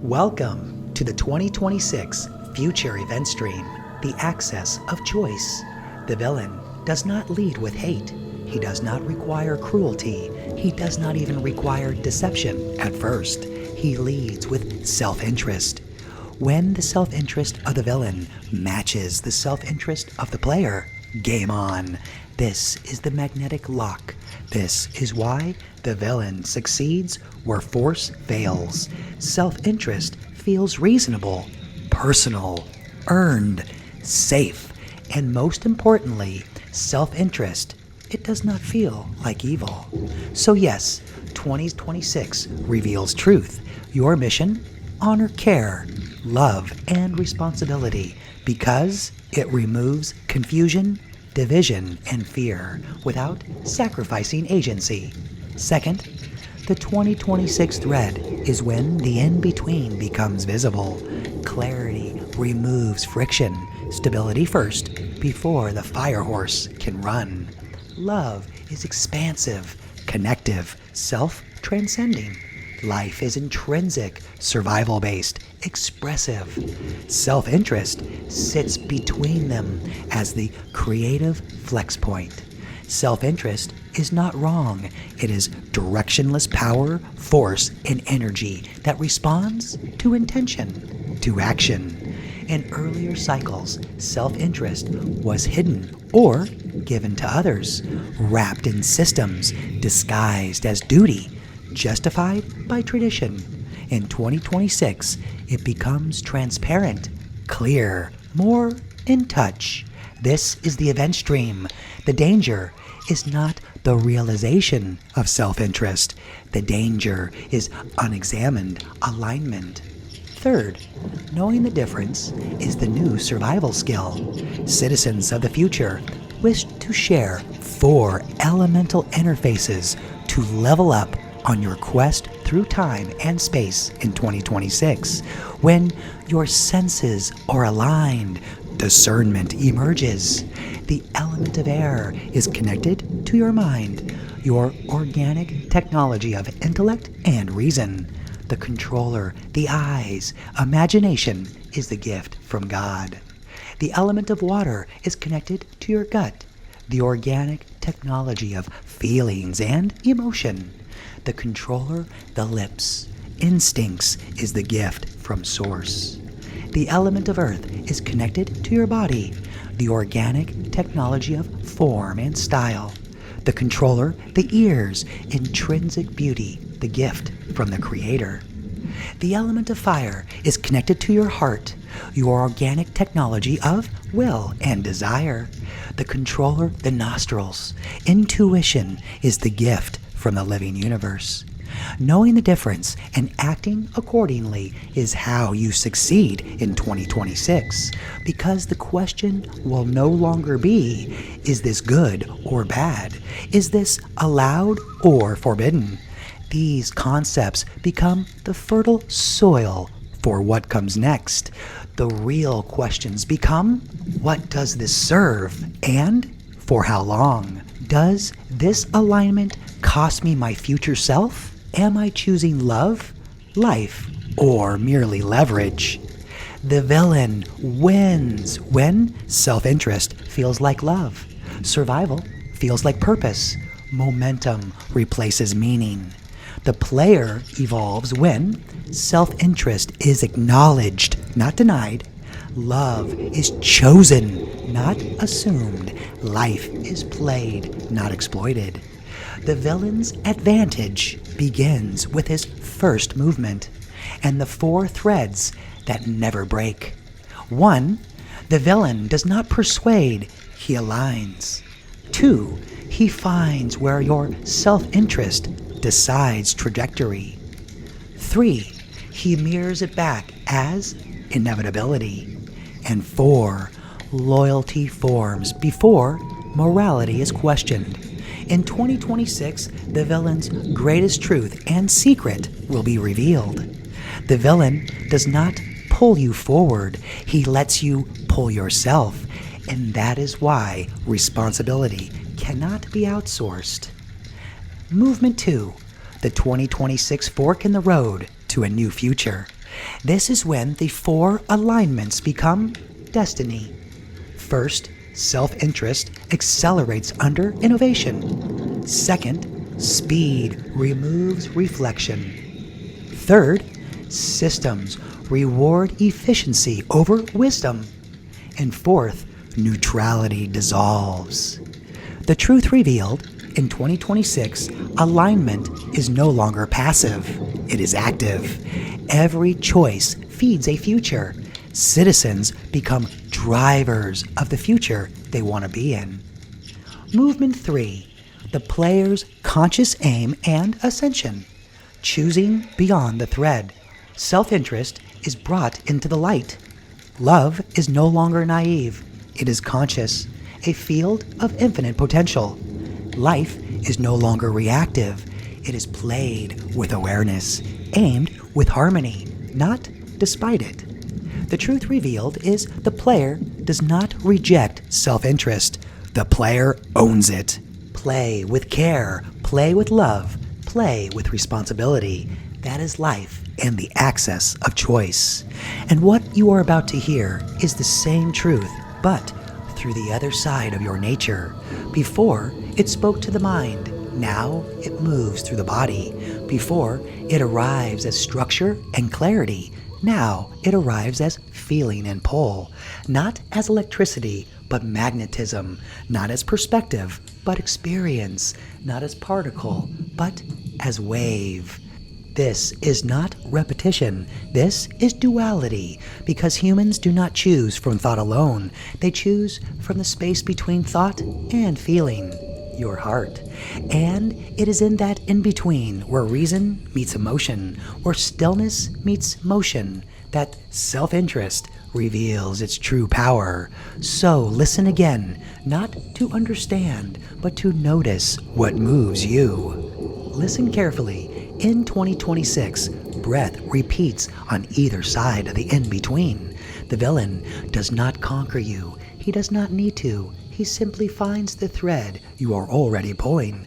Welcome to the 2026 Future Event Stream, the access of choice. The villain does not lead with hate. He does not require cruelty. He does not even require deception at first. He leads with self-interest. When the self-interest of the villain matches the self-interest of the player, game on. This is the magnetic lock. This is why the villain succeeds where force fails. Self-interest feels reasonable, personal, earned, safe, and most importantly, self-interest. It does not feel like evil. So yes, 2026 reveals truth. Your mission? Honor care, love, and responsibility because it removes confusion, division, and fear without sacrificing agency. Second, the 2026 thread is when the in-between becomes visible. Clarity removes friction, stability first, before the fire horse can run. Love is expansive, connective, self-transcending. Life is intrinsic, survival-based, expressive. Self-interest sits between them as the creative flex point. Self-interest is not wrong. It is directionless power, force, and energy that responds to intention, to action. In earlier cycles, self-interest was hidden or given to others, wrapped in systems, disguised as duty, justified by tradition. In 2026, it becomes transparent, clear, more in touch. This is the event stream. The danger is not the realization of self-interest. The danger is unexamined alignment. Third, knowing the difference is the new survival skill. Citizens of the future wish to share 4 elemental interfaces to level up on your quest through time and space in 2026. When your senses are aligned, discernment emerges. The element of air is connected to your mind, your organic technology of intellect and reason. The controller, the eyes, imagination is the gift from God. The element of water is connected to your gut, the organic technology of feelings and emotion. The controller, the lips, instincts is the gift from source. The element of earth is connected to your body, the organic technology of form and style. The controller, the ears, intrinsic beauty, the gift from the creator. The element of fire is connected to your heart, your organic technology of will and desire. The controller, the nostrils, intuition is the gift from the living universe. Knowing the difference and acting accordingly is how you succeed in 2026, because the question will no longer be, is this good or bad? Is this allowed or forbidden? These concepts become the fertile soil for what comes next. The real questions become, what does this serve and for how long? Does this alignment cost me my future self? Am I choosing love, life, or merely leverage? The villain wins when self-interest feels like love, survival feels like purpose, momentum replaces meaning. The player evolves when self-interest is acknowledged, not denied. Love is chosen, not assumed. Life is played, not exploited. The villain's advantage begins with his first movement and the 4 threads that never break. 1. The villain does not persuade, he aligns. 2. He finds where your self-interest decides trajectory. 3. He mirrors it back as inevitability. And 4. Loyalty forms before morality is questioned. In 2026, the villain's greatest truth and secret will be revealed. The villain does not pull you forward, he lets you pull yourself, and that is why responsibility cannot be outsourced. Movement 2, the 2026 fork in the road to a new future. This is when the 4 alignments become destiny. First, self-interest accelerates under innovation. Second, speed removes reflection. Third, systems reward efficiency over wisdom. And fourth, neutrality dissolves. The truth revealed, in 2026, alignment is no longer passive. It is active. Every choice feeds a future. Citizens become drivers of the future they want to be in. Movement 3. The player's conscious aim and ascension. Choosing beyond the thread. Self-interest is brought into the light. Love is no longer naive. It is conscious, a field of infinite potential. Life is no longer reactive. It is played with awareness, aimed with harmony, not despite it. The truth revealed is the player does not reject self-interest. The player owns it. Play with care, play with love, play with responsibility. That is life and the access of choice. And what you are about to hear is the same truth, but through the other side of your nature. Before, it spoke to the mind. Now, it moves through the body. Before, it arrives as structure and clarity. Now, it arrives as feeling and pull. Not as electricity, but magnetism. Not as perspective, but experience. Not as particle, but as wave. This is not repetition. This is duality, because humans do not choose from thought alone. They choose from the space between thought and feeling, your heart. And it is in that in-between where reason meets emotion, where stillness meets motion, that self-interest reveals its true power. So listen again, not to understand, but to notice what moves you. Listen carefully. In 2026, breath repeats on either side of the in-between. The villain does not conquer you. He does not need to. He simply finds the thread you are already pulling.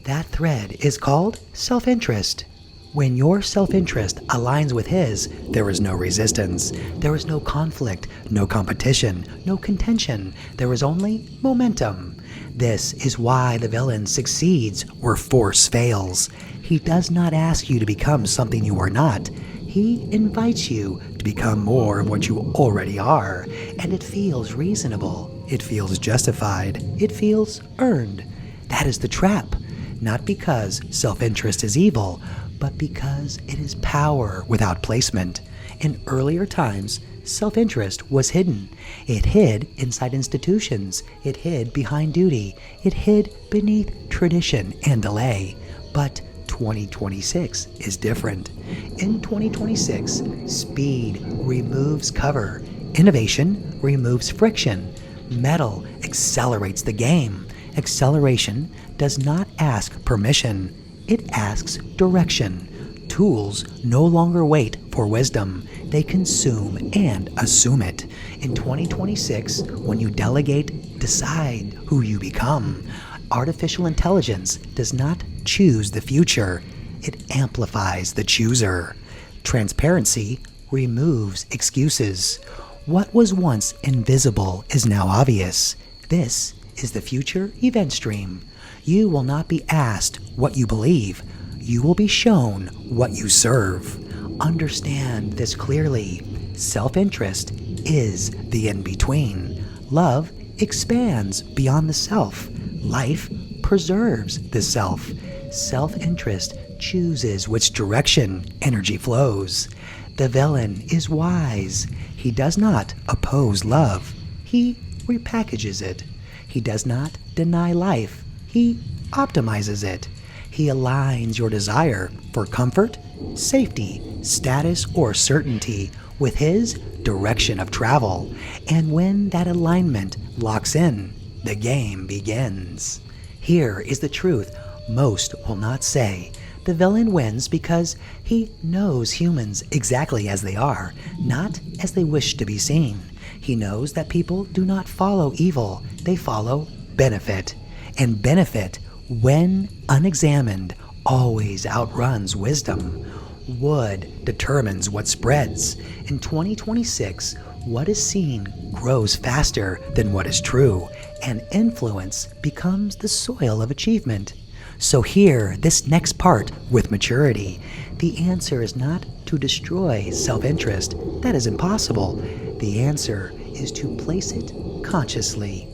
That thread is called self-interest. When your self-interest aligns with his, there is no resistance. There is no conflict, no competition, no contention. There is only momentum. This is why the villain succeeds where force fails. He does not ask you to become something you are not. He invites you to become more of what you already are. And it feels reasonable. It feels justified. It feels earned. That is the trap. Not because self-interest is evil, but because it is power without placement. In earlier times, self-interest was hidden. It hid inside institutions. It hid behind duty. It hid beneath tradition and delay. But 2026 is different. In 2026, speed removes cover. Innovation removes friction. Metal accelerates the game. Acceleration does not ask permission. It asks direction. Tools no longer wait for wisdom. They consume and assume it. In 2026, when you delegate, decide who you become. Artificial intelligence does not choose the future. It amplifies the chooser. Transparency removes excuses. What was once invisible is now obvious. This is the future event stream. You will not be asked what you believe. You will be shown what you serve. Understand this clearly. Self-interest is the in-between. Love expands beyond the self. Life preserves the self. Self-interest chooses which direction energy flows. The villain is wise. He does not oppose love. He repackages it. He does not deny life. He optimizes it. He aligns your desire for comfort, safety, status, or certainty with his direction of travel. And when that alignment locks in, the game begins. Here is the truth most will not say. The villain wins because he knows humans exactly as they are, not as they wish to be seen. He knows that people do not follow evil, they follow benefit. And benefit, when unexamined, always outruns wisdom. Wood determines what spreads. In 2026, what is seen grows faster than what is true, and influence becomes the soil of achievement. So here, this next part with maturity, the answer is not to destroy self-interest. That is impossible. The answer is to place it consciously.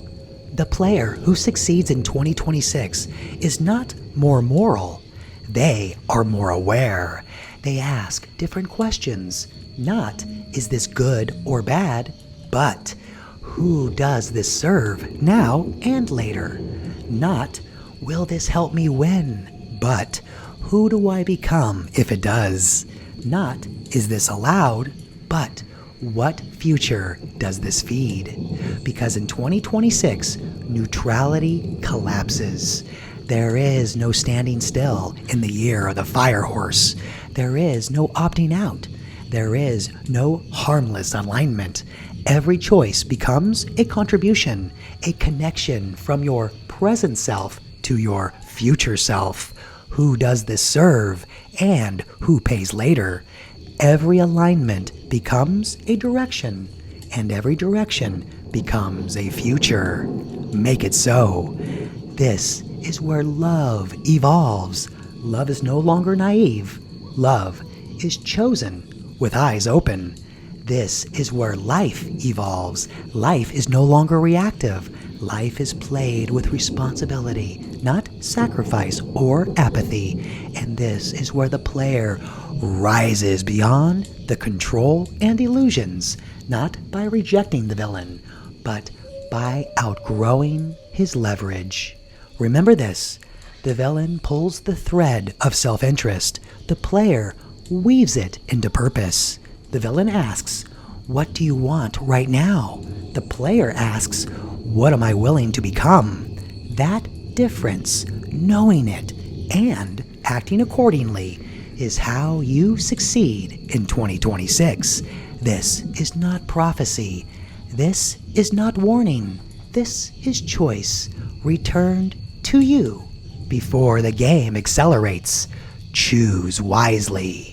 The player who succeeds in 2026 is not more moral. They are more aware. They ask different questions. Not, is this good or bad? But, who does this serve now and later? Not, will this help me win? But, who do I become if it does? Not, is this allowed? But, what future does this feed? Because in 2026, neutrality collapses. There is no standing still in the year of the fire horse. There is no opting out. There is no harmless alignment. Every choice becomes a contribution, a connection from your present self to your future self. Who does this serve and who pays later? Every alignment becomes a direction, and every direction becomes a future. Make it so. This is where love evolves. Love is no longer naive. Love is chosen with eyes open. This is where life evolves. Life is no longer reactive. Life is played with responsibility, not sacrifice or apathy. And this is where the player rises beyond the control and illusions, not by rejecting the villain, but by outgrowing his leverage. Remember this, the villain pulls the thread of self-interest. The player weaves it into purpose. The villain asks, what do you want right now? The player asks, what am I willing to become? That difference, knowing it and acting accordingly, is how you succeed in 2026. This is not prophecy. This is not warning. This is choice, returned to you before the game accelerates. Choose wisely.